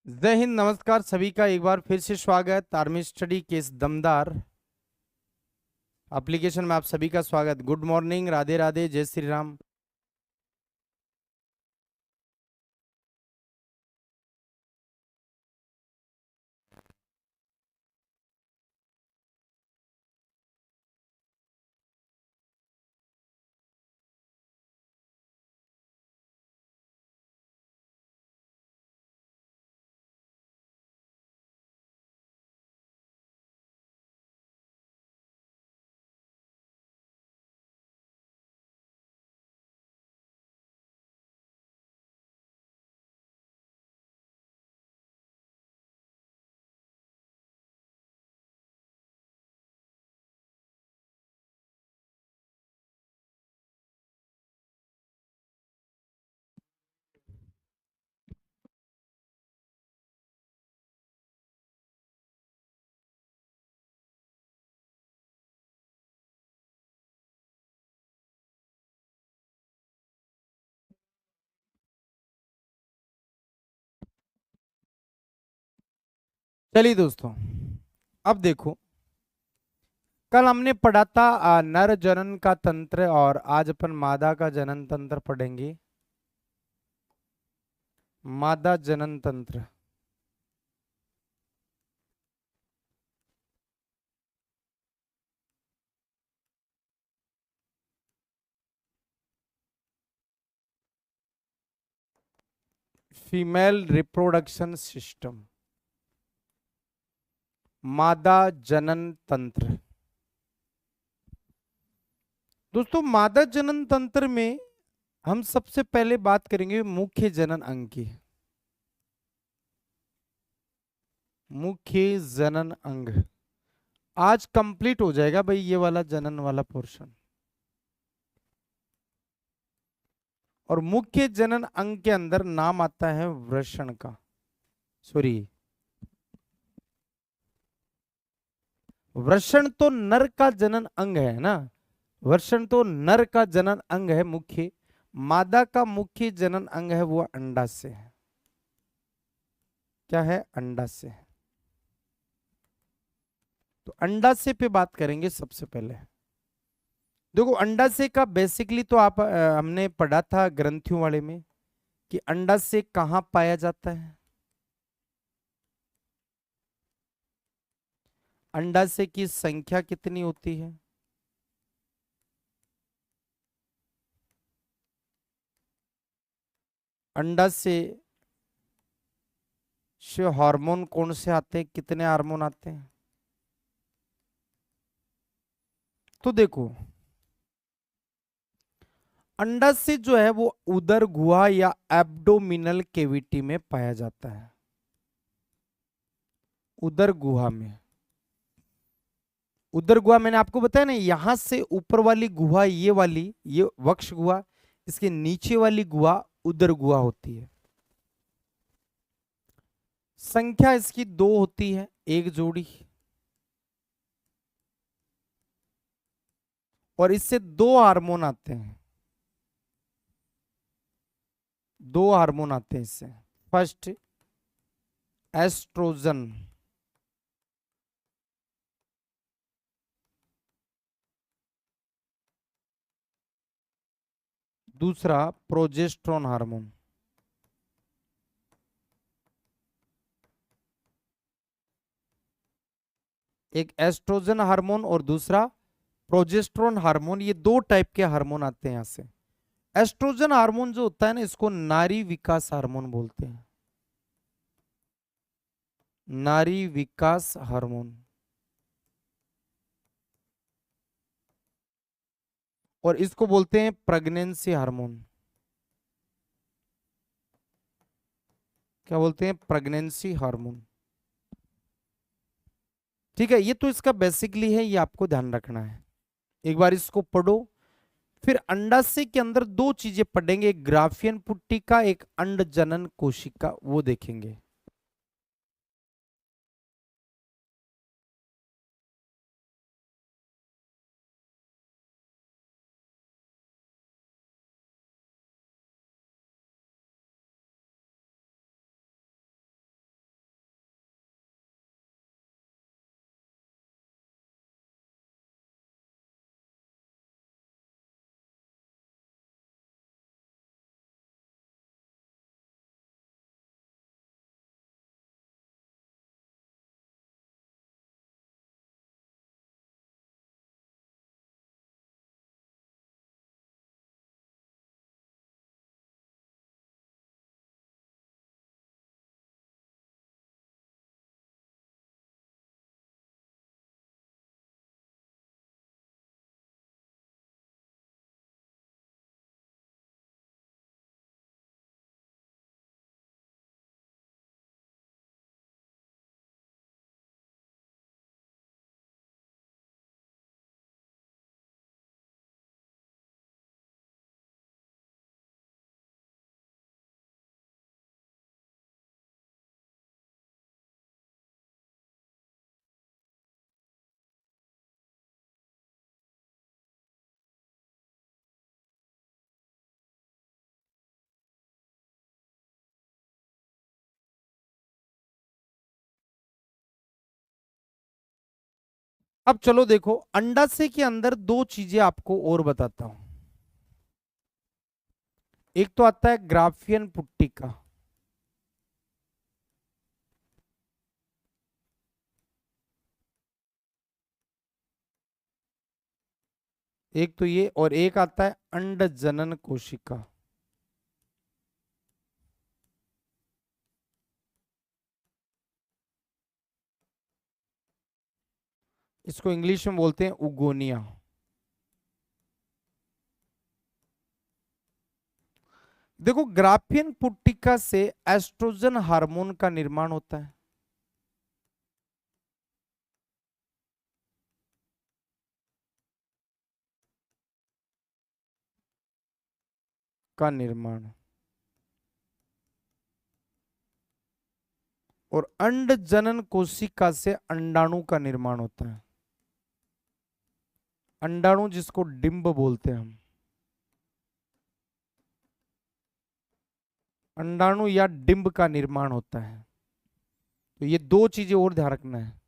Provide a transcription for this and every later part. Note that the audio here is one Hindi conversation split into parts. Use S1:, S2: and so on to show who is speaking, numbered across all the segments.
S1: जय हिंद, नमस्कार सभी का एक बार फिर से स्वागत आर्मी स्टडी के इस दमदार एप्लीकेशन में आप सभी का स्वागत। गुड मॉर्निंग, राधे राधे, जय श्री राम। चलिए दोस्तों, अब देखो, कल हमने पढ़ा था नर जनन का तंत्र और आज अपन मादा का जनन तंत्र पढ़ेंगे। मादा जनन तंत्र। Female reproduction system. मादा जनन तंत्र। दोस्तों, मादा जनन तंत्र में हम सबसे पहले बात करेंगे मुख्य जनन अंग की। मुख्य जनन अंग आज कंप्लीट हो जाएगा भाई, ये वाला जनन वाला पोर्शन। और मुख्य जनन अंग के अंदर नाम आता है वृषण का। सॉरी, वृषण तो नर का जनन अंग है ना। वृषण तो नर का जनन अंग है मुख्य। मादा का मुख्य जनन अंग है वो अंडाशय है। क्या है? अंडाशय। तो अंडाशय पे बात करेंगे सबसे पहले। देखो, अंडाशय का बेसिकली तो हमने पढ़ा था ग्रंथियों वाले में कि अंडाशय कहाँ पाया जाता है। अंडाशय की संख्या कितनी होती है? अंडाशय से हार्मोन कौन से आते हैं? कितने हार्मोन आते हैं? तो देखो, अंडाशय जो है वो उदर गुहा या एब्डोमिनल केविटी में पाया जाता है। उदर गुहा में। उदर गुहा मैंने आपको बताया ना, यहां से ऊपर वाली गुहा ये वाली, ये वक्ष गुहा, इसके नीचे वाली गुहा उदर गुहा होती है। संख्या इसकी दो होती है, एक जोड़ी। और इससे दो हार्मोन आते हैं। दो हार्मोन आते हैं इससे। First, oestrogen. दूसरा, प्रोजेस्ट्रॉन हार्मोन। एक एस्ट्रोजन हार्मोन और दूसरा प्रोजेस्ट्रॉन हार्मोन। ये दो टाइप के हार्मोन आते हैं यहां से। एस्ट्रोजन हार्मोन जो होता है ना, इसको नारी विकास हार्मोन बोलते हैं। नारी विकास हार्मोन। और इसको बोलते हैं प्रेगनेंसी हार्मोन। क्या बोलते हैं? Pregnancy hormone. ठीक है, ये तो इसका बेसिकली है, ये आपको ध्यान रखना है। एक बार इसको पढ़ो। फिर अंडाशय के अंदर दो चीजें पढ़ेंगे, एक ग्राफियन पुट्टिका, एक अंड जनन कोशिका, वो देखेंगे। अब चलो देखो, अंडाशय के अंदर दो चीजें आपको और बताता हूं। एक तो आता है ग्राफियन पुट्टिका, एक तो ये, और एक आता है अंड जनन कोशिका। इसको इंग्लिश में बोलते हैं उगोनिया। देखो, ग्राफियन पुट्टिका से एस्ट्रोजन हार्मोन का निर्माण होता है। का निर्माण, और अंड जनन कोशिका से अंडाणु का निर्माण होता है। अंडाणु जिसको डिंब बोलते हैं हम, अंडाणु या डिंब का निर्माण होता है। तो ये दो चीजें और ध्यान रखना है।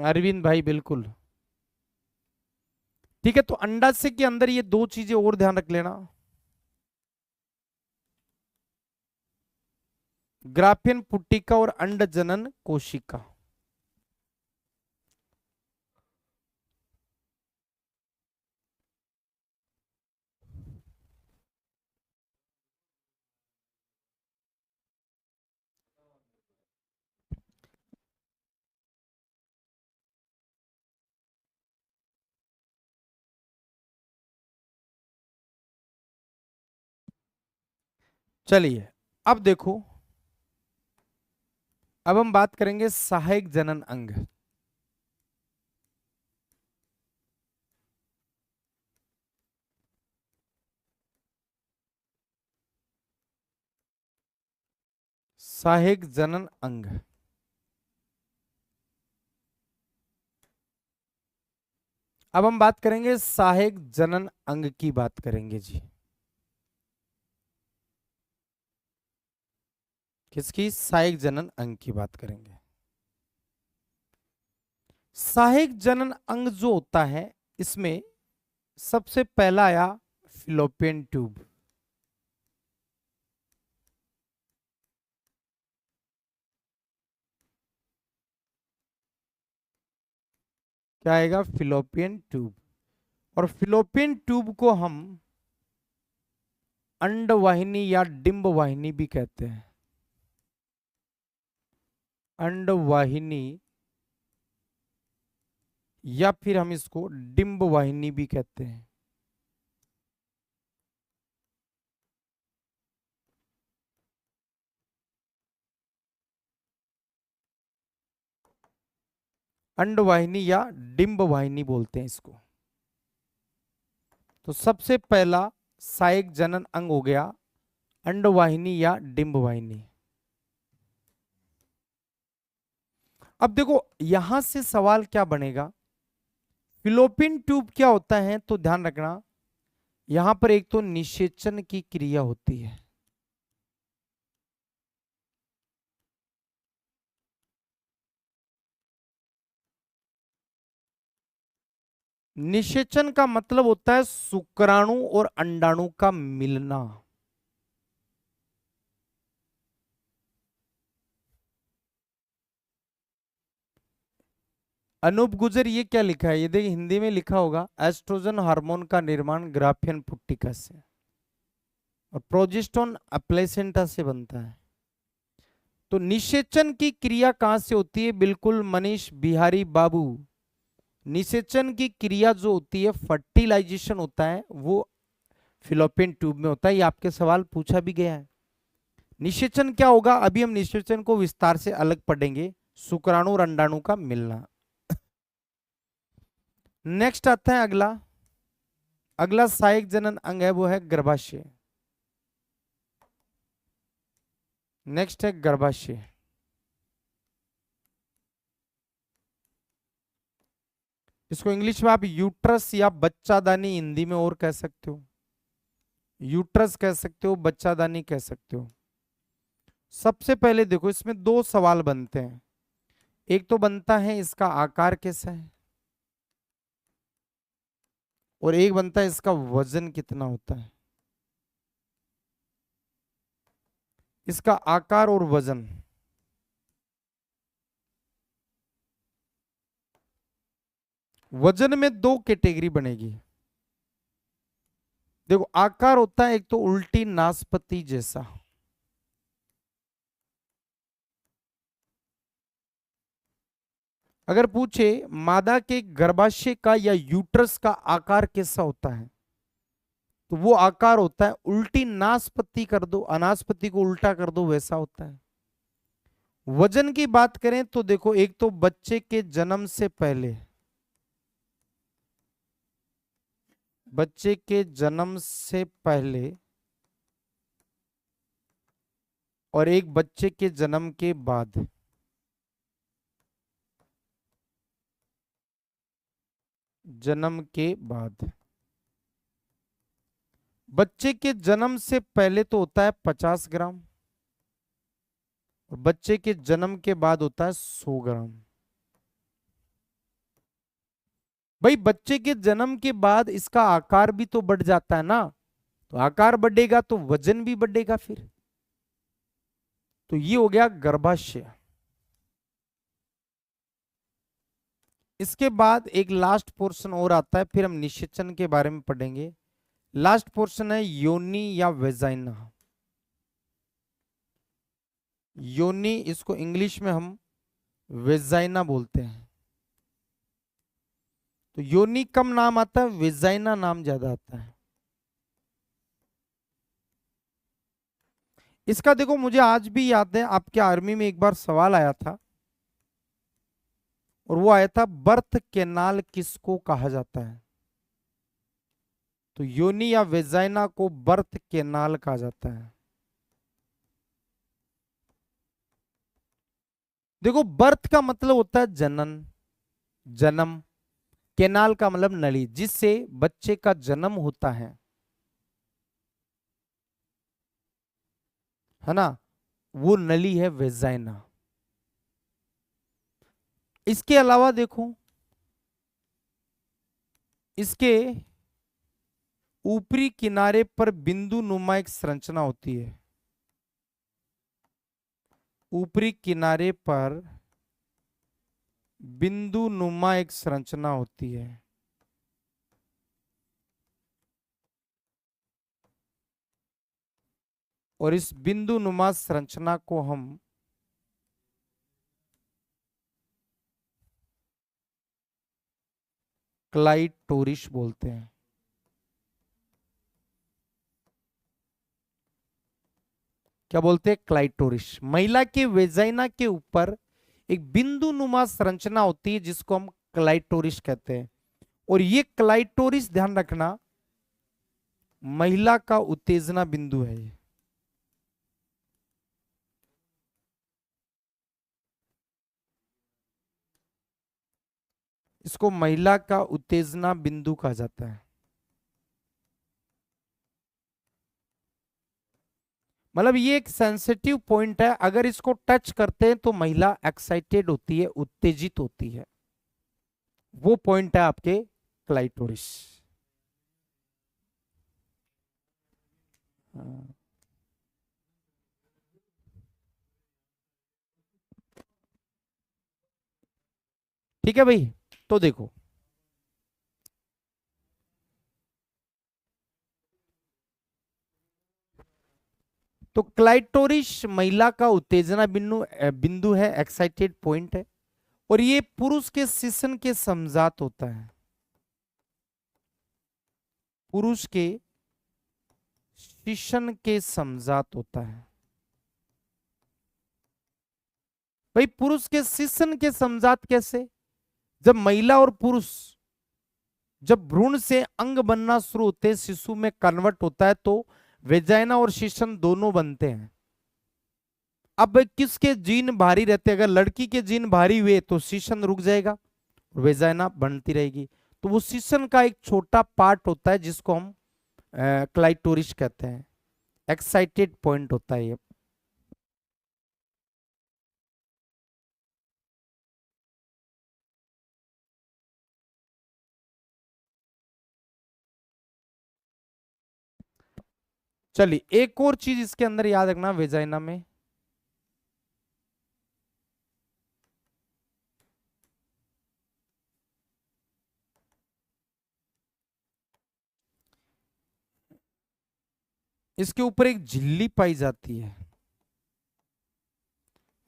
S1: अरविंद भाई बिल्कुल ठीक है। तो अंडाशय के अंदर ये दो चीजें और ध्यान रख लेना, ग्राफियन पुट्टिका और अंड जनन कोशिका। चलिए, अब देखो, अब हम बात करेंगे सहायक जनन अंग। सहायक जनन अंग, अब हम बात करेंगे सहायक जनन अंग की बात करेंगे जी। किसकी? सहायक जनन अंग की बात करेंगे। सहायक जनन अंग जो होता है, इसमें सबसे पहला आया फिलोपियन ट्यूब। क्या आएगा? Fallopian tube. और फिलोपियन ट्यूब को हम अंडवाहिनी या डिंब वाहिनी भी कहते हैं। अंडवाहिनी या फिर हम इसको डिंब वाहिनी भी कहते हैं। अंडवाहिनी या डिंब वाहिनी बोलते हैं इसको। तो सबसे पहला सहायक जनन अंग हो गया अंडवाहिनी या डिंब वाहिनी। अब देखो, यहां से सवाल क्या बनेगा, फिलोपियन ट्यूब क्या होता है? तो ध्यान रखना, यहां पर एक तो निषेचन की क्रिया होती है। निषेचन का मतलब होता है शुक्राणु और अंडाणु का मिलना। अनूप गुजर, ये क्या लिखा है? ये देखिए, हिंदी में लिखा होगा, एस्ट्रोजन हार्मोन का निर्माण ग्राफियन पुट्टिका से और प्रोजेस्टेरोन प्लेसेंटा से बनता है। तो निषेचन की क्रिया कहां से होती है? बिल्कुल मनीष बिहारी बाबू, निषेचन की क्रिया जो होती है, फर्टिलाइजेशन होता है, वो फिलोपियन ट्यूब में होता है। ये आपके सवाल पूछा भी गया है। निषेचन क्या होगा? अभी हम निषेचन को विस्तार से अलग पढ़ेंगे, शुक्राणु और अंडाणु का मिलना। नेक्स्ट आता है अगला, अगला सहायक जनन अंग है, वो है गर्भाशय। नेक्स्ट है गर्भाशय। इसको इंग्लिश में आप यूट्रस या बच्चादानी हिंदी में और कह सकते हो, यूट्रस कह सकते हो, बच्चादानी कह सकते हो। सबसे पहले देखो इसमें दो सवाल बनते हैं। एक तो बनता है इसका आकार कैसा है, और एक बनता है इसका वजन कितना होता है। इसका आकार और वजन, वजन में दो कैटेगरी बनेगी। देखो आकार होता है एक तो उल्टी नाशपाती जैसा, अगर पूछे मादा के गर्भाशय का या यूट्रस का आकार कैसा होता है, तो वो आकार होता है उल्टी नाशपाती कर दो, अनाशपाती को उल्टा कर दो वैसा होता है। वजन की बात करें तो देखो एक तो बच्चे के जन्म से पहले, बच्चे के जन्म से पहले, और एक बच्चे के जन्म के बाद। जन्म के बाद बच्चे के जन्म से पहले तो होता है 50 ग्राम, और बच्चे के जन्म के बाद होता है 100 ग्राम। भाई बच्चे के जन्म के बाद इसका आकार भी तो बढ़ जाता है ना, तो आकार बढ़ेगा तो वजन भी बढ़ेगा फिर। तो ये हो गया गर्भाशय। इसके बाद एक लास्ट पोर्शन और आता है, फिर हम निषेचन के बारे में पढ़ेंगे। लास्ट पोर्शन है योनि या वेजाइना। योनि, इसको इंग्लिश में हम वेजाइना बोलते हैं। तो योनि कम नाम आता है, वेजाइना नाम ज्यादा आता है। इसका देखो मुझे आज भी याद है, आपके आर्मी में एक बार सवाल आया था, और वो आया था बर्थ कैनाल किसको कहा जाता है। तो योनि या वेजाइना को बर्थ कैनाल कहा जाता है। देखो बर्थ का मतलब होता है जनन, जन्म। कैनाल का मतलब नली, जिससे बच्चे का जन्म होता है ना, वो नली है वेजाइना। इसके अलावा देखो इसके ऊपरी किनारे पर बिंदु नुमा एक संरचना होती है। ऊपरी किनारे पर बिंदु नुमा एक संरचना होती है। और इस बिंदु नुमा संरचना को हम क्लाइटोरिस बोलते हैं। क्या बोलते हैं? क्लाइटोरिस। महिला के वेजाइना के ऊपर एक बिंदु नुमा संरचना होती है जिसको हम क्लाइटोरिस कहते हैं। और ये क्लाइटोरिस, ध्यान रखना, महिला का उत्तेजना बिंदु है। इसको महिला का उत्तेजना बिंदु कहा जाता है। मतलब ये एक सेंसिटिव पॉइंट है, अगर इसको टच करते हैं तो महिला एक्साइटेड होती है, उत्तेजित होती है। वो पॉइंट है आपके क्लाइटोरिस। ठीक है भाई, तो देखो तो क्लाइटोरिस महिला का उत्तेजना बिंदु बिंदु है, एक्साइटेड पॉइंट है। और ये पुरुष के शिशन के समजात होता है। पुरुष के शिशन के समजात होता है। भाई पुरुष के शिशन के समजात कैसे? जब महिला और पुरुष, जब भ्रूण से अंग बनना शुरू होते हैं, शिशु में कन्वर्ट होता है, तो वेजाइना और शिशन दोनों बनते हैं। अब किसके जीन भारी रहते हैं? अगर लड़की के जीन भारी हुए तो शिशन रुक जाएगा, और वेजाइना बनती रहेगी। तो वो सीसन का एक छोटा पार्ट होता है जिसको हम क्लाइटोरिस कहते हैं। एक्साइटेड पॉइंट होता है ये। चलिए एक और चीज इसके अंदर याद रखना वेजाइना में, इसके ऊपर एक झिल्ली पाई जाती है।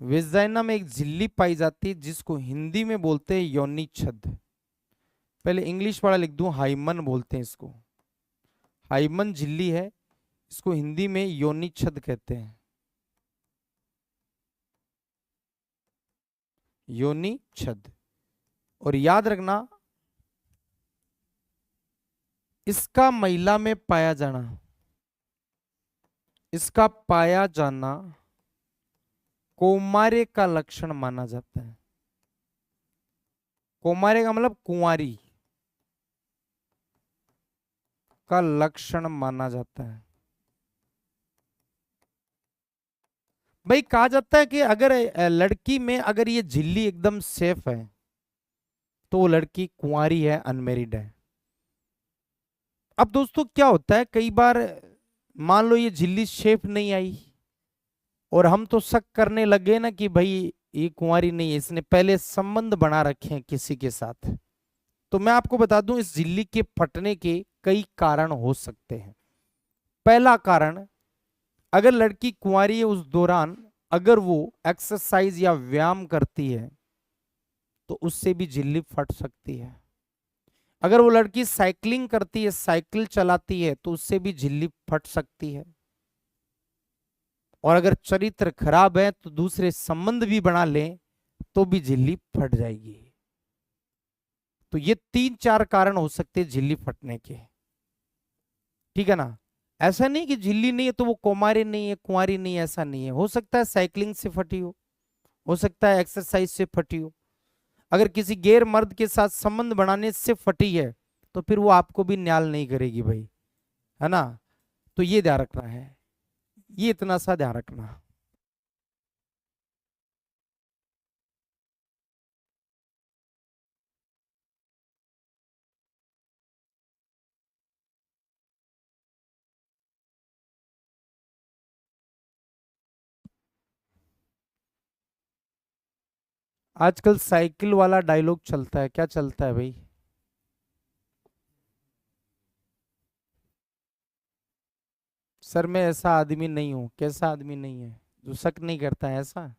S1: वेजाइना में एक झिल्ली पाई जाती है जिसको हिंदी में बोलते हैं योनि छद। पहले इंग्लिश वाला लिख दूं, हाइमन बोलते हैं इसको। हाइमन झिल्ली है, इसको हिंदी में योनि छद कहते हैं। योनि छद। और याद रखना इसका महिला में पाया जाना, इसका पाया जाना कौमार्य का लक्षण माना जाता है। कौमार्य का मतलब कुंवारी का लक्षण माना जाता है। भाई कहा जाता है कि अगर लड़की में अगर ये झिल्ली एकदम सेफ है तो वो लड़की कुंवारी है, अनमेरिड है। अब दोस्तों क्या होता है, कई बार मान लो ये झिल्ली सेफ नहीं आई और हम तो शक करने लगे ना कि भाई ये कुंवारी नहीं है, इसने पहले संबंध बना रखे हैं किसी के साथ। तो मैं आपको बता दूं इस झिल्ली के फटने के कई कारण हो सकते हैं। पहला कारण, अगर लड़की कुंवारी है उस दौरान अगर वो एक्सरसाइज या व्यायाम करती है तो उससे भी झिल्ली फट सकती है। अगर वो लड़की साइकिलिंग करती है, साइकिल चलाती है, तो उससे भी झिल्ली फट सकती है। और अगर चरित्र खराब है तो दूसरे संबंध भी बना ले तो भी झिल्ली फट जाएगी। तो ये 3-4 कारण हो सकते हैं झिल्ली फटने के। ठीक है ना। ऐसा नहीं कि झिल्ली नहीं है तो वो कौमारी नहीं है, कुंवारी नहीं है, ऐसा नहीं है। हो सकता है साइकिलिंग से फटी हो सकता है एक्सरसाइज से फटी हो। अगर किसी गैर मर्द के साथ संबंध बनाने से फटी है तो फिर वो आपको भी न्याल नहीं करेगी भाई, है ना। तो ये ध्यान रखना है, ये इतना सा ध्यान रखना। आजकल साइकिल वाला डायलॉग चलता है, क्या चलता है भाई? सर मैं ऐसा आदमी नहीं हूं। कैसा आदमी नहीं है जो शक नहीं करता है, ऐसा?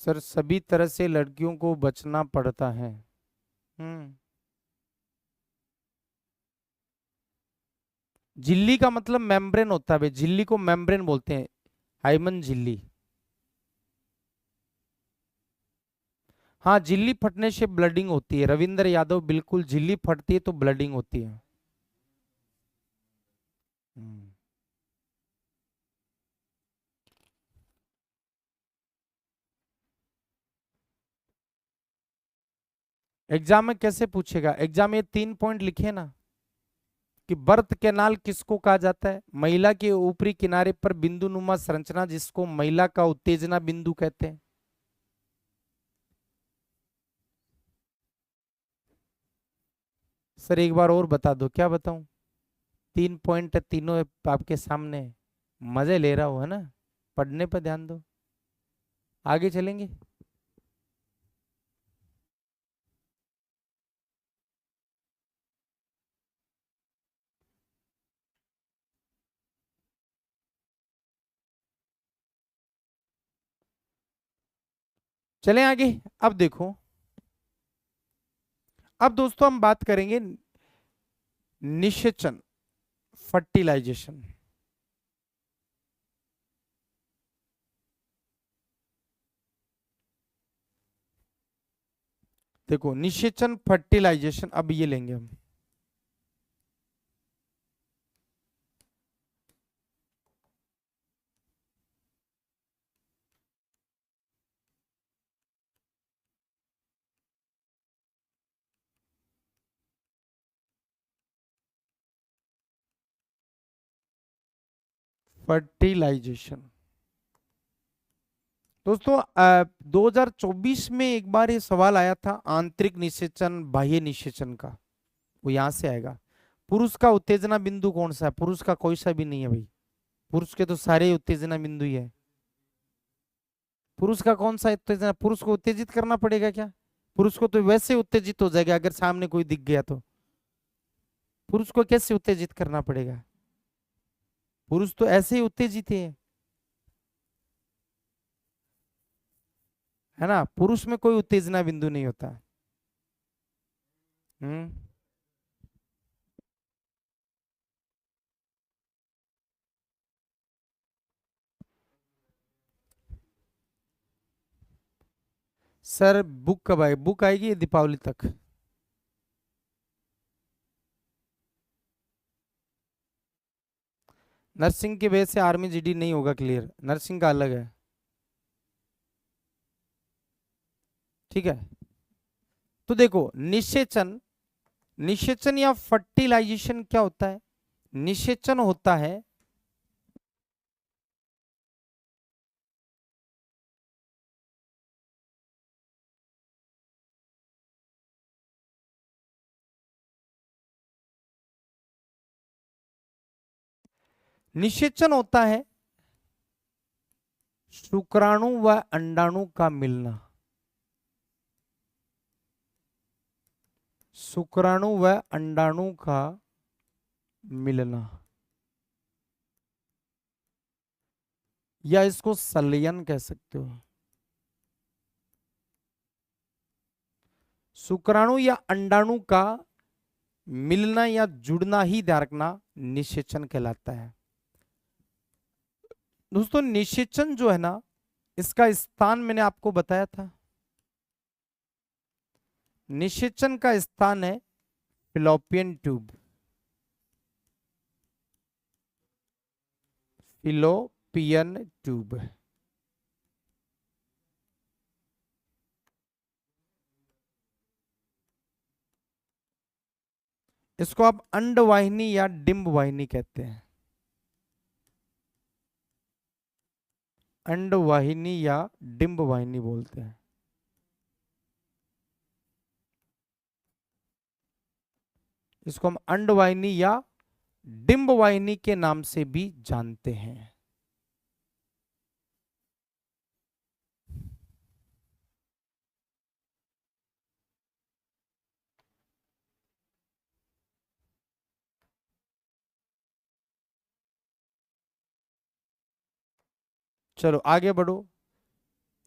S1: सर सभी तरह से लड़कियों को बचना पड़ता है। हम्म। झिल्ली का मतलब मेम्ब्रेन होता है भाई, झिल्ली को मेम्ब्रेन बोलते हैं। हाइमन झिल्ली। हाँ झिल्ली फटने से ब्लडिंग होती है रविंद्र यादव, बिल्कुल झिल्ली फटती है तो ब्लडिंग होती है। हम्म। एग्जाम में कैसे पूछेगा? एग्जाम में 3 पॉइंट लिखे ना कि बर्थ कैनाल किसको कहा जाता है? महिला के ऊपरी किनारे पर बिंदु नुमा संरचना जिसको महिला का उत्तेजना बिंदु कहते हैं। सर एक बार और बता दो, क्या बताऊं? 3 पॉइंट है, तीनों आपके सामने। मजे ले रहा हो है ना, पढ़ने पर ध्यान दो। आगे चलेंगे। चलें आगे। अब देखो, अब दोस्तों हम बात करेंगे निषेचन, फर्टिलाइजेशन। देखो निषेचन फर्टिलाइजेशन, अब ये लेंगे हम। फर्टिलाइजेशन। दोस्तों 2024 में एक बार ये सवाल आया था आंतरिक निषेचन बाह्य निषेचन का, वो यहां से आएगा। पुरुष का उत्तेजना बिंदु कौन सा है? पुरुष का कोई सा भी नहीं है भाई, पुरुष के तो सारे उत्तेजना बिंदु ही है। पुरुष का कौन सा उत्तेजना? पुरुष को उत्तेजित करना पड़ेगा क्या? पुरुष को तो वैसे उत्तेजित हो जाएगा अगर सामने कोई दिख गया तो। पुरुष को कैसे उत्तेजित करना पड़ेगा? पुरुष तो ऐसे ही उत्तेजित है ना, पुरुष में कोई उत्तेजना बिंदु नहीं होता। हम्म। सर बुक कब आएगी? बुक आएगी दीपावली तक। नर्सिंग के बेस से आर्मी जीडी नहीं होगा क्लियर, नर्सिंग का अलग है। ठीक है, तो देखो निषेचन, निषेचन या फर्टिलाइजेशन क्या होता है? निषेचन होता है निषेचन होता है शुक्राणु व अंडाणु का मिलना। शुक्राणु व अंडाणु का मिलना, या इसको संलयन कह सकते हो। शुक्राणु या अंडाणु का मिलना या जुड़ना ही ध्यान रखना निषेचन कहलाता है। दोस्तों निषेचन जो है ना, इसका स्थान मैंने आपको बताया था। निषेचन का स्थान है फिलोपियन ट्यूब। Fallopian tube. इसको आप अंडवाहिनी या डिंब वाहिनी कहते हैं। अंडवाहिनी या डिंब वाहिनी बोलते हैं। इसको हम अंडवाहिनी या डिंब वाहिनी के नाम से भी जानते हैं। चलो आगे बढ़ो।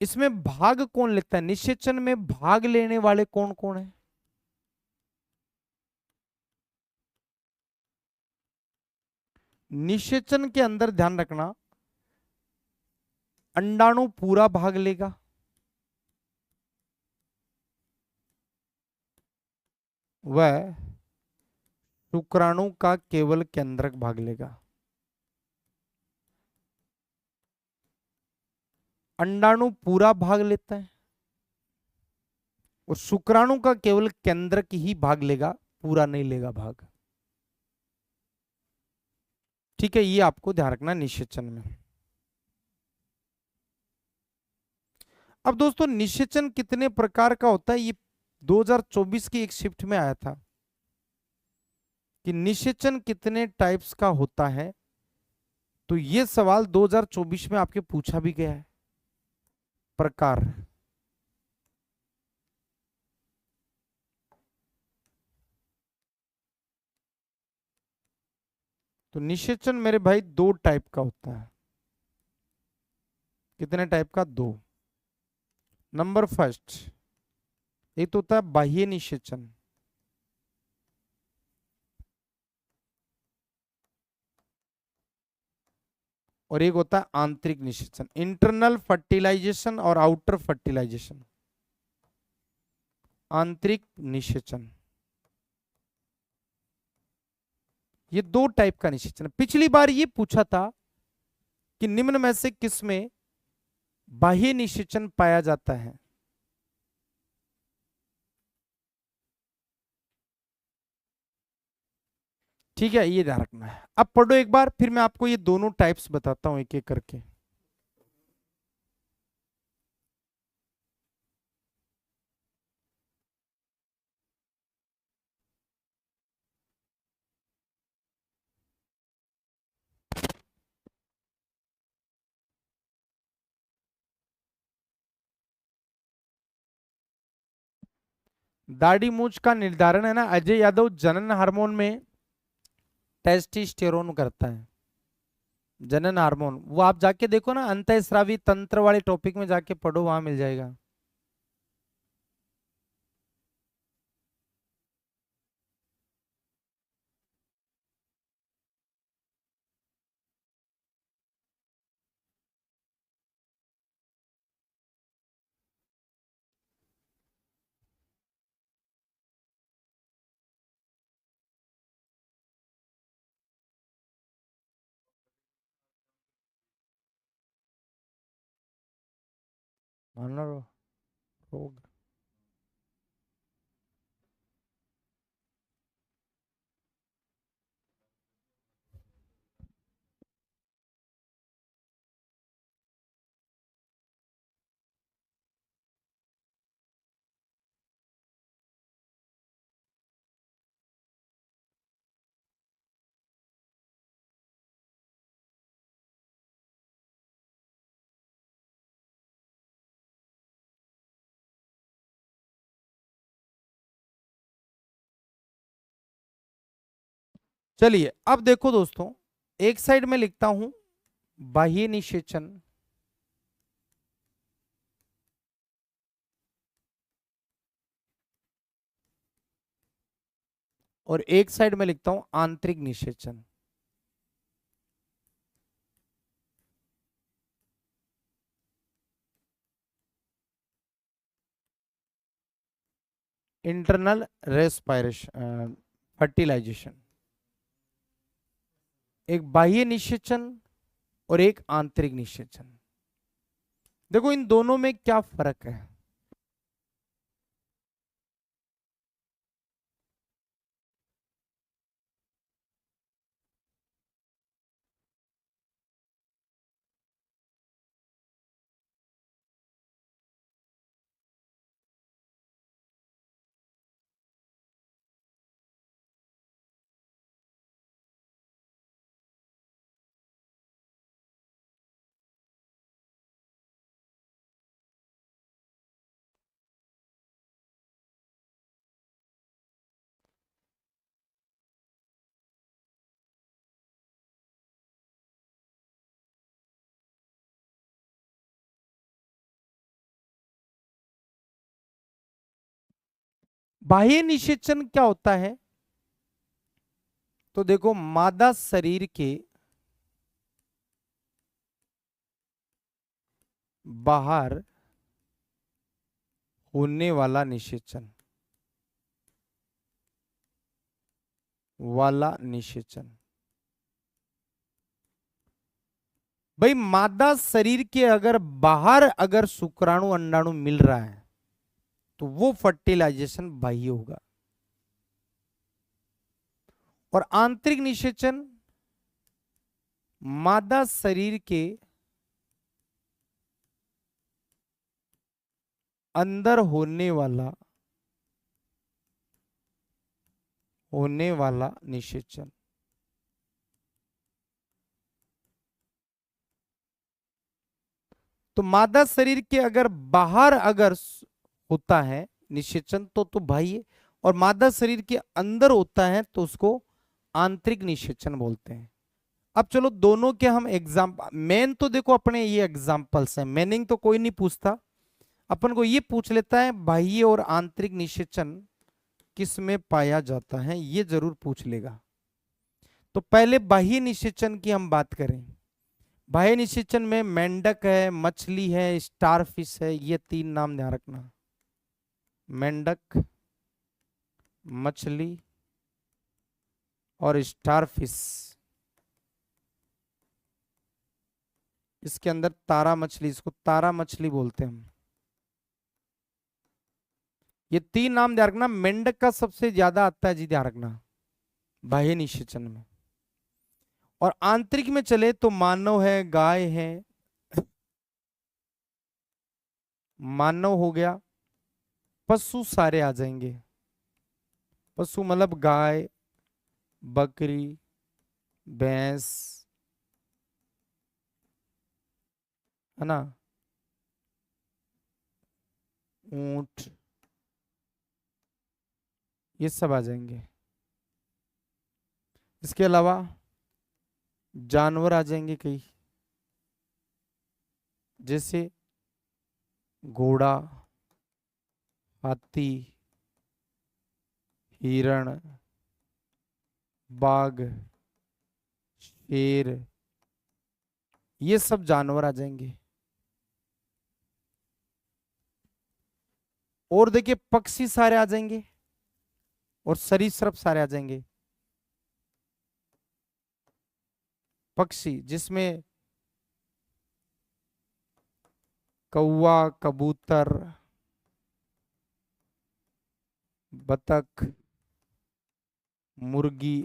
S1: इसमें भाग कौन लेता है? निषेचन में भाग लेने वाले कौन कौन है? निषेचन के अंदर ध्यान रखना, अंडाणु पूरा भाग लेगा, वह शुक्राणु का केवल केंद्रक भाग लेगा। अंडाणु पूरा भाग लेता है और शुक्राणु का केवल केंद्रक ही भाग लेगा, पूरा नहीं लेगा भाग। ठीक है, ये आपको ध्यान रखना निषेचन में। अब दोस्तों निषेचन कितने प्रकार का होता है, ये 2024 की एक शिफ्ट में आया था कि निषेचन कितने टाइप्स का होता है। तो ये सवाल 2024 में आपके पूछा भी गया है। प्रकार, तो निषेचन मेरे भाई दो टाइप का होता है। कितने टाइप का? दो। नंबर फर्स्ट, एक तो होता है बाह्य निषेचन, और एक होता है आंतरिक निषेचन। इंटरनल फर्टिलाइजेशन और आउटर फर्टिलाइजेशन। आंतरिक निषेचन, ये दो टाइप का निषेचन। पिछली बार ये पूछा था कि निम्न में से किसमें बाह्य निषेचन पाया जाता है? ठीक है, ये ध्यान रखना है। अब पढ़ो एक बार, फिर मैं आपको ये दोनों टाइप्स बताता हूं एक एक करके। दाढ़ी मूंछ का निर्धारण है ना अजय यादव जनन हार्मोन में टेस्टोस्टेरोन करता है। जनन हार्मोन वो आप जाके देखो ना, अंतःस्रावी तंत्र वाले टॉपिक में जाके पढ़ो, वहां मिल जाएगा। मानव रोग। चलिए अब देखो दोस्तों, एक साइड में लिखता हूं बाह्य निषेचन, और एक साइड में लिखता हूं आंतरिक निषेचन। इंटरनल रेस्पिरेशन फर्टिलाइजेशन, एक बाह्य निषेचन और एक आंतरिक निषेचन। देखो इन दोनों में क्या फर्क है। बाह्य निषेचन क्या होता है, तो देखो मादा शरीर के बाहर होने वाला निषेचन, भाई मादा शरीर के अगर बाहर अगर शुक्राणु अंडाणु मिल रहा है तो वो फर्टिलाइजेशन बाह्य होगा। और आंतरिक निषेचन मादा शरीर के अंदर होने वाला निषेचन। तो मादा शरीर के अगर बाहर अगर होता है निषेचन तो बाह्य, और मादा शरीर के अंदर होता है तो उसको आंतरिक निषेचन बोलते हैं। अब चलो दोनों के हम एग्जाम्पल, मेन तो देखो अपने ये एग्जाम्पल्स हैं, मेनिंग तो कोई नहीं पूछता, अपन को ये पूछ लेता है बाह्य और आंतरिक निषेचन किस में पाया जाता है, ये जरूर पूछ लेगा। तो पहले बाह्य निषेचन की हम बात करें। बाह्य निषेचन में मेंढक है, मछली है, स्टारफिश है, ये तीन नाम ध्यान रखना। मेंढक, मछली और स्टारफिश। इसके अंदर तारा मछली, इसको तारा मछली बोलते हैं हम। ये तीन नाम ध्यान रखना। मेंढक का सबसे ज्यादा आता है जी, ध्यान रखना। बाह्य निषेचन में। और आंतरिक में चले तो मानव है, गाय है, मानव हो गया, पशु सारे आ जाएंगे। पशु मतलब गाय, बकरी, भैंस, है ना, ऊंट, ये सब आ जाएंगे। इसके अलावा जानवर आ जाएंगे कई, जैसे घोड़ा, हाथी, हिरण, बाघ, शेर, ये सब जानवर आ जाएंगे। और देखिए पक्षी सारे आ जाएंगे और सरीसृप सारे आ जाएंगे। पक्षी जिसमें कौवा, कबूतर, बतख, मुर्गी,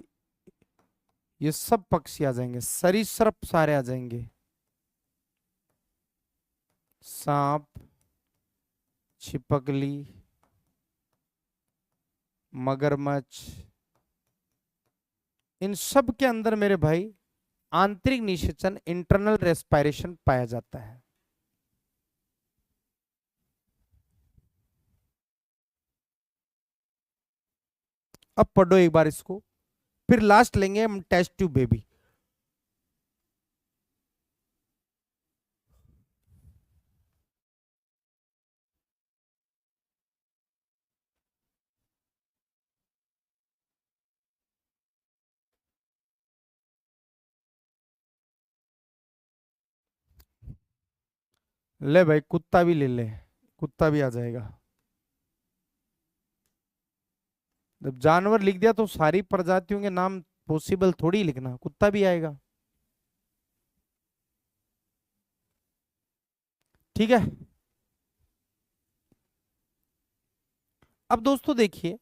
S1: ये सब पक्षी आ जाएंगे। सरीसृप सारे आ जाएंगे, सांप, छिपकली, मगरमच्छ, इन सब के अंदर मेरे भाई आंतरिक निषेचन, इंटरनल रेस्पिरेशन पाया जाता है। अब पढ़ो एक बार इसको, फिर लास्ट लेंगे हम टेस्ट ट्यूब बेबी। ले भाई कुत्ता भी ले ले, कुत्ता भी आ जाएगा। जब जानवर लिख दिया तो सारी प्रजातियों के नाम पॉसिबल थोड़ी लिखना, कुत्ता भी आएगा। ठीक है। अब दोस्तों देखिए,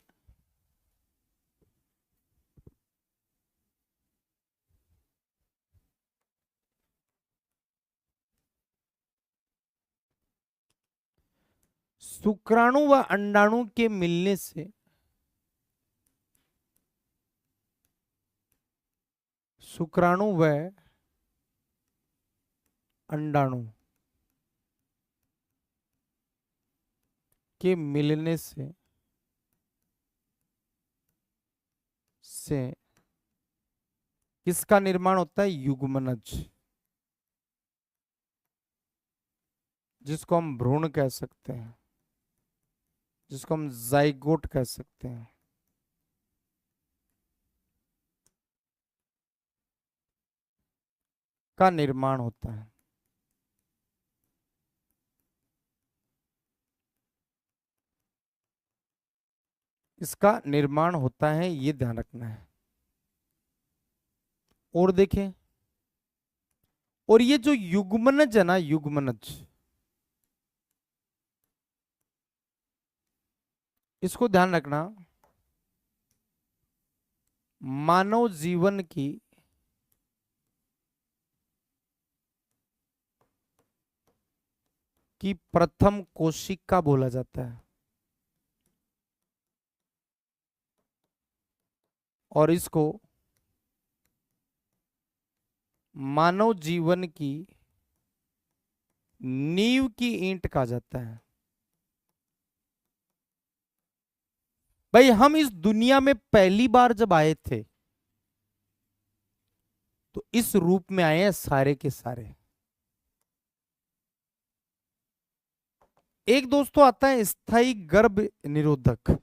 S1: शुक्राणु व अंडाणु के मिलने से शुक्राणु व अंडाणु के मिलने से किसका निर्माण होता है? युग्मनज, जिसको हम भ्रूण कह सकते हैं, जिसको हम जाइगोट कह सकते हैं। का निर्माण होता है। इसका निर्माण होता है, ये ध्यान रखना है। और देखें, और ये जो युग्मनज है ना, युग्मनज, इसको ध्यान रखना, मानव जीवन की प्रथम कोशिका बोला जाता है। और इसको मानव जीवन की नींव की ईंट कहा जाता है। भाई हम इस दुनिया में पहली बार जब आए थे तो इस रूप में आए हैं सारे के सारे। एक दोस्तों आता है स्थायी गर्भ निरोधक।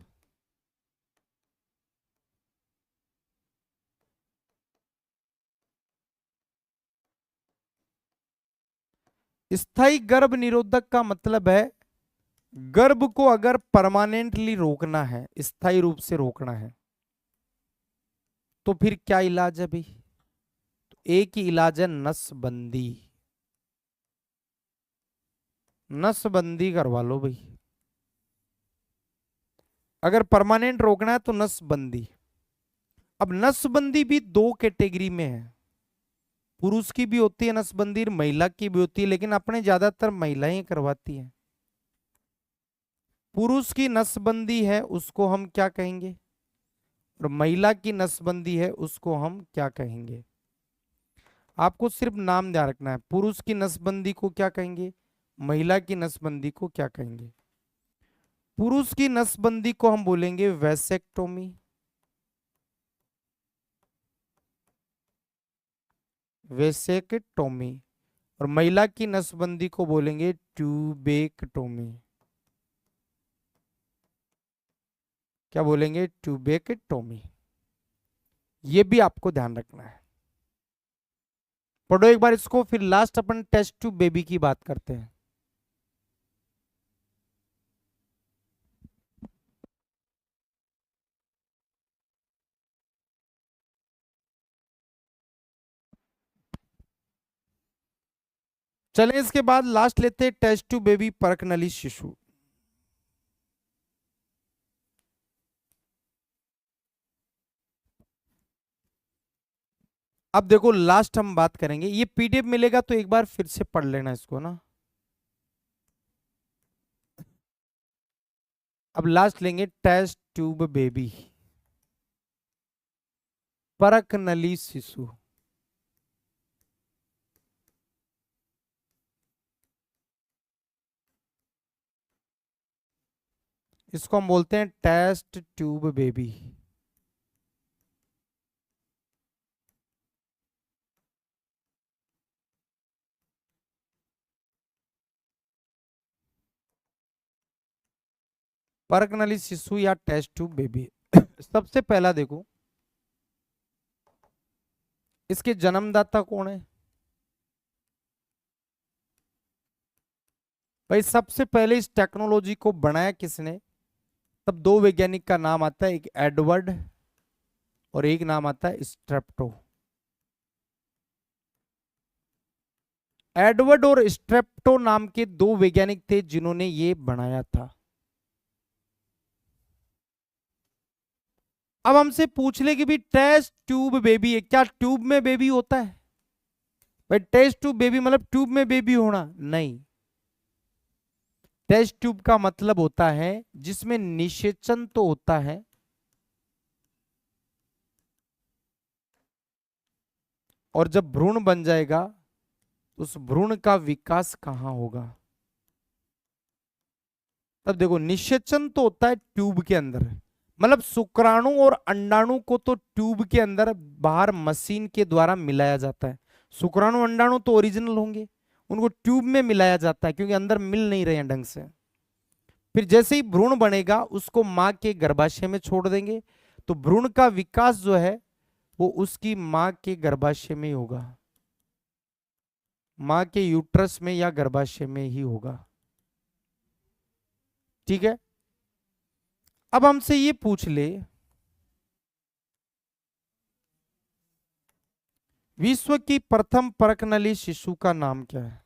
S1: स्थायी गर्भ निरोधक का मतलब है गर्भ को अगर परमानेंटली रोकना है, स्थायी रूप से रोकना है, तो फिर क्या इलाज है भाई? तो एक ही इलाज है, नसबंदी। नसबंदी करवा लो भाई। अगर परमानेंट रोकना है तो नसबंदी। अब नसबंदी भी दो कैटेगरी में है, पुरुष की भी होती है नसबंदी, महिला की भी होती है, लेकिन अपने ज्यादातर महिलाएं करवाती हैं। पुरुष की नसबंदी है उसको हम क्या कहेंगे, और महिला की नसबंदी है उसको हम क्या कहेंगे। आपको सिर्फ नाम ध्यान रखना है, पुरुष की नसबंदी को क्या कहेंगे, महिला की नसबंदी को क्या कहेंगे। पुरुष की नसबंदी को हम बोलेंगे वैसेक्टोमी, वेसेक्टोमी, और महिला की नसबंदी को बोलेंगे ट्यूबेक्टोमी। क्या बोलेंगे, ट्यूबेक्टोमी। ये भी आपको ध्यान रखना है। पढ़ो एक बार इसको, फिर लास्ट अपन टेस्ट ट्यूब बेबी की बात करते हैं। चलें इसके बाद लास्ट लेते हैं टेस्ट ट्यूब बेबी परख नली शिशु। अब देखो लास्ट हम बात करेंगे, ये पीडीएफ मिलेगा तो एक बार फिर से पढ़ लेना इसको ना। अब लास्ट लेंगे टेस्ट ट्यूब बेबी परख नली शिशु। इसको हम बोलते हैं टेस्ट ट्यूब बेबी। परख नली शिशु या टेस्ट ट्यूब बेबी। सबसे पहला देखो, इसके जन्मदाता कौन है। भाई सबसे पहले इस टेक्नोलॉजी को बनाया किसने, तब दो वैज्ञानिक का नाम आता है, एक एडवर्ड और एक नाम आता है स्ट्रेप्टो। एडवर्ड और स्ट्रेप्टो नाम के दो वैज्ञानिक थे जिन्होंने ये बनाया था। अब हमसे पूछ ले कि भी टेस्ट ट्यूब बेबी है, क्या ट्यूब में बेबी होता है। भाई टेस्ट ट्यूब बेबी मतलब ट्यूब में बेबी होना नहीं। टेस्ट ट्यूब का मतलब होता है जिसमें निषेचन तो होता है, और जब भ्रूण बन जाएगा तो उस भ्रूण का विकास कहां होगा। तब देखो निषेचन तो होता है ट्यूब के अंदर, मतलब शुक्राणु और अंडाणु को तो ट्यूब के अंदर बाहर मशीन के द्वारा मिलाया जाता है। शुक्राणु अंडाणु तो ओरिजिनल होंगे, उनको ट्यूब में मिलाया जाता है क्योंकि अंदर मिल नहीं रहे हैं ढंग से। फिर जैसे ही भ्रूण बनेगा उसको मां के गर्भाशय में छोड़ देंगे, तो भ्रूण का विकास जो है वो उसकी मां के गर्भाशय में ही होगा, मां के यूट्रस में या गर्भाशय में ही होगा। ठीक है। अब हमसे ये पूछ ले, विश्व की प्रथम परखनली शिशु का नाम क्या है।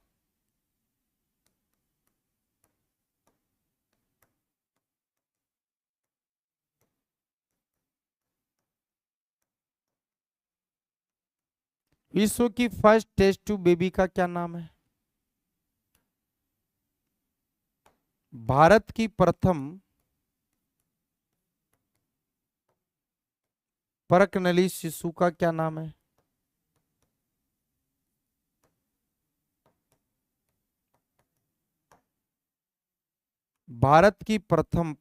S1: विश्व की फर्स्ट टेस्ट ट्यूब बेबी का क्या नाम है। भारत की प्रथम परखनली शिशु का क्या नाम है। भारत की प्रथम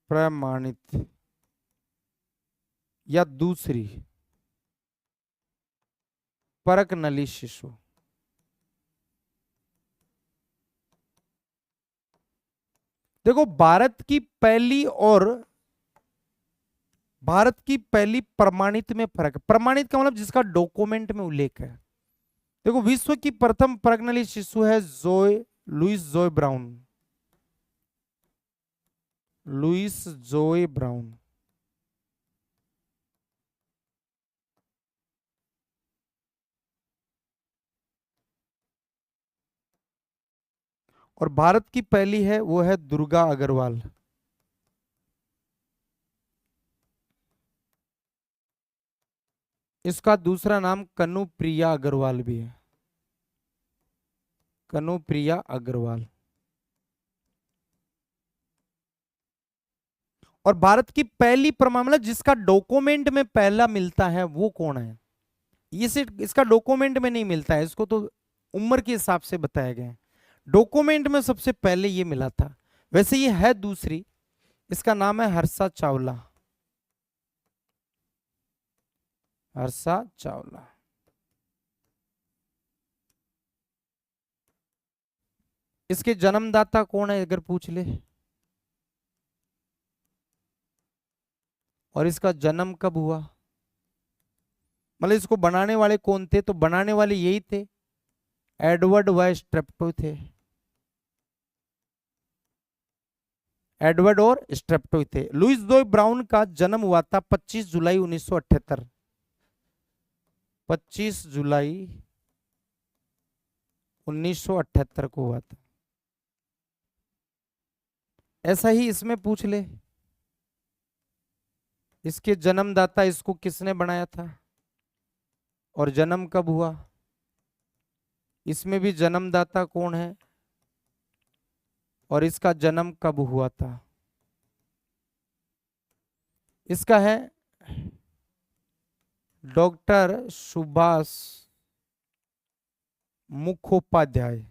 S1: प्रमाणित या दूसरी परखनली शिशु। देखो भारत की पहली प्रमाणित में फर्क, प्रमाणित का मतलब जिसका डॉक्यूमेंट में उल्लेख है। देखो विश्व की प्रथम प्रज्ञानली शिशु है लुइस जोय ब्राउन। लुइस जोय ब्राउन। और भारत की पहली है वो है दुर्गा अग्रवाल। इसका दूसरा नाम कनुप्रिया अग्रवाल भी है, कनुप्रिया अग्रवाल। और भारत की पहली परमाणु मतलब जिसका डॉक्यूमेंट में पहला मिलता है वो कौन है? ये सिर्फ इसका डॉक्यूमेंट में नहीं मिलता है, इसको तो उम्र के हिसाब से बताया गया है। डॉक्यूमेंट में सबसे पहले ये मिला था। वैसे ये है दूसरी। इसका नाम है हर्षा चावला, हर्षा चावला। इसके जन्मदाता कौन है अगर पूछ ले? और इसका जन्म कब हुआ? मतलब इसको बनाने वाले कौन थे? तो बनाने वाले यही थे, एडवर्ड व स्ट्रेप्टो थे। एडवर्ड और स्ट्रेप्टो थे। लुइस दोय ब्राउन का जन्म हुआ था 25 जुलाई 1978। 25 जुलाई 1978 को हुआ था। ऐसा ही इसमें पूछ ले, इसके जन्मदाता इसको किसने बनाया था और जन्म कब हुआ? इसमें भी जन्मदाता कौन है और इसका जन्म कब हुआ था? इसका है डॉक्टर सुभाष मुखोपाध्याय।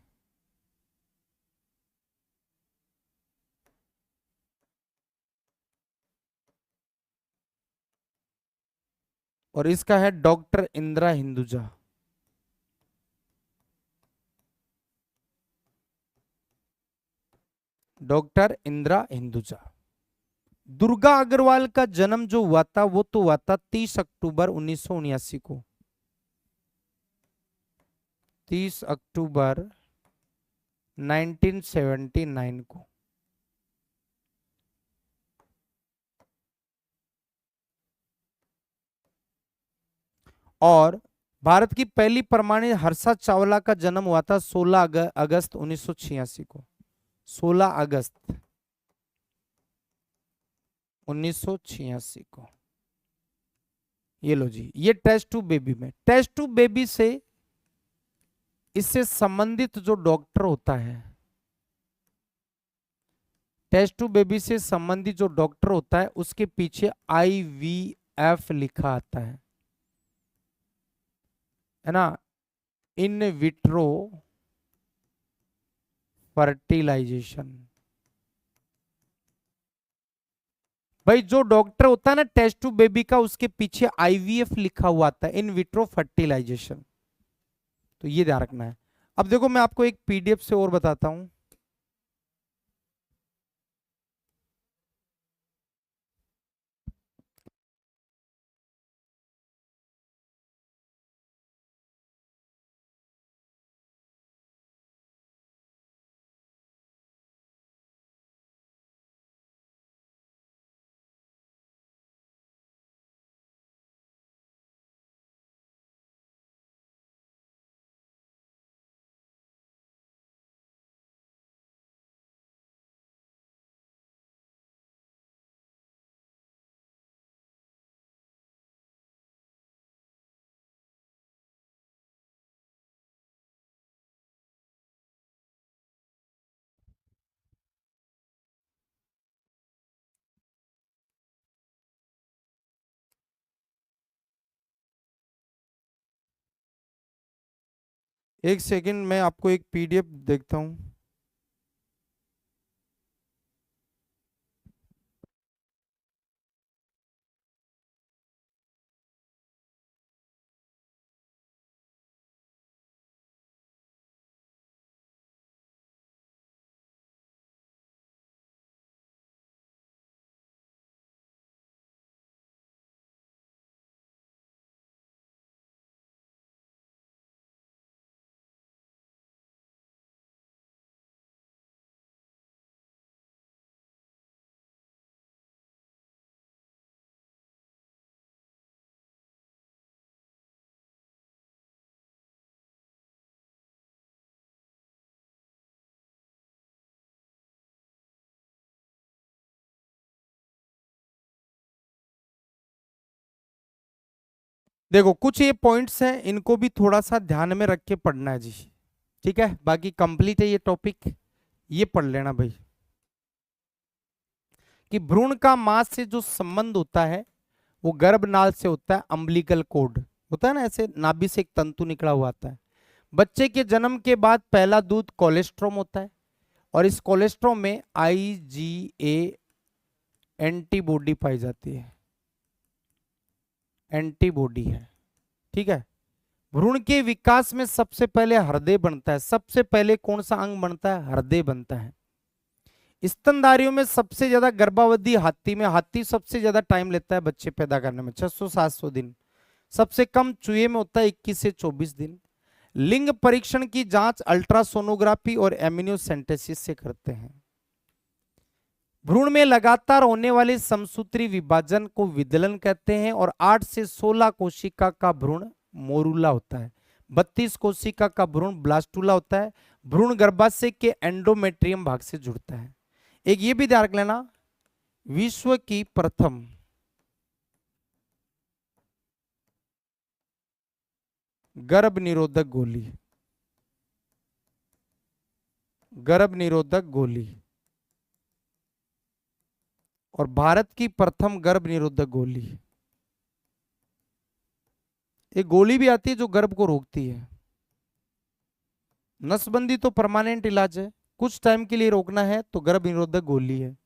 S1: और इसका है डॉक्टर इंदिरा हिंदुजा। डॉक्टर इंदिरा हिंदुजा। दुर्गा अग्रवाल का जन्म जो हुआ था वो तो हुआ था 30 अक्टूबर 1979 को। 30 अक्टूबर 1979 को। और भारत की पहली परमाणु हर्षा चावला का जन्म हुआ था 16 अगस्त 1986 को। 16 अगस्त 1986 को। ये लो जी, ये टेस्ट टू बेबी में, टेस्ट टू बेबी से इससे संबंधित जो डॉक्टर होता है, टेस्ट टू बेबी से संबंधित जो डॉक्टर होता है उसके पीछे IVF लिखा आता है ना, इन विट्रो फर्टिलाइजेशन। भाई जो डॉक्टर होता है ना टेस्ट टू बेबी का, उसके पीछे IVF लिखा हुआ आता है, इन विट्रो फर्टिलाइजेशन। तो ये ध्यान रखना है। अब देखो मैं आपको एक PDF से और बताता हूं। एक सेकंड, मैं आपको एक PDF देखता हूं। देखो कुछ ये पॉइंट्स हैं, इनको भी थोड़ा सा ध्यान में रख के पढ़ना है जी। ठीक है, बाकी कंप्लीट है ये टॉपिक, ये पढ़ लेना भाई कि भ्रूण का मां से जो संबंध होता है वो गर्भनाल से होता है, अम्बिलिकल कोड होता है ना, ऐसे नाभि से एक तंतु निकला हुआ आता है। बच्चे के जन्म के बाद पहला दूध कोलेस्ट्रॉम होता है, और इस कोलेस्ट्रॉम में IgA एंटीबॉडी पाई जाती है, एंटीबॉडी है। ठीक है, भ्रूण के विकास में सबसे पहले हृदय बनता है। सबसे पहले कौन सा अंग बनता है? हृदय बनता है। स्तनधारियों में सबसे ज्यादा गर्भावधि हाथी में, हाथी सबसे ज्यादा टाइम लेता है बच्चे पैदा करने में, 600-700 दिन। सबसे कम चूहे में होता है 21 से 24 दिन। लिंग परीक्षण की जांच अल्ट्रासोनोग्राफी और एमिनियोसेंटेसिस से करते हैं। भ्रूण में लगातार होने वाले समसूत्री विभाजन को विदलन कहते हैं, और 8 से 16 कोशिका का भ्रूण मोरूला होता है। 32 कोशिका का भ्रूण ब्लास्टूला होता है। भ्रूण गर्भाशय के एंडोमेट्रियम भाग से जुड़ता है। एक ये भी ध्यान रख लेना, विश्व की प्रथम गर्भ निरोधक गोली, गर्भ निरोधक गोली, और भारत की प्रथम गर्भ निरोधक गोली, एक गोली भी आती है जो गर्भ को रोकती है। नसबंदी तो परमानेंट इलाज है, कुछ टाइम के लिए रोकना है तो गर्भ निरोधक गोली है।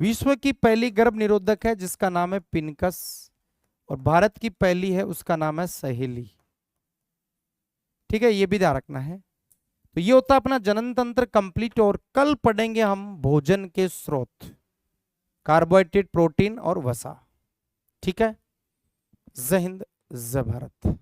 S1: विश्व की पहली गर्भ निरोधक है जिसका नाम है पिनकस, और भारत की पहली है उसका नाम है सहेली। ठीक है, ये भी ध्यान रखना है। तो ये होता है अपना जनन तंत्र कंप्लीट, और कल पढ़ेंगे हम भोजन के स्रोत, कार्बोहाइड्रेट, प्रोटीन और वसा। ठीक है, जय हिंद, जय भारत।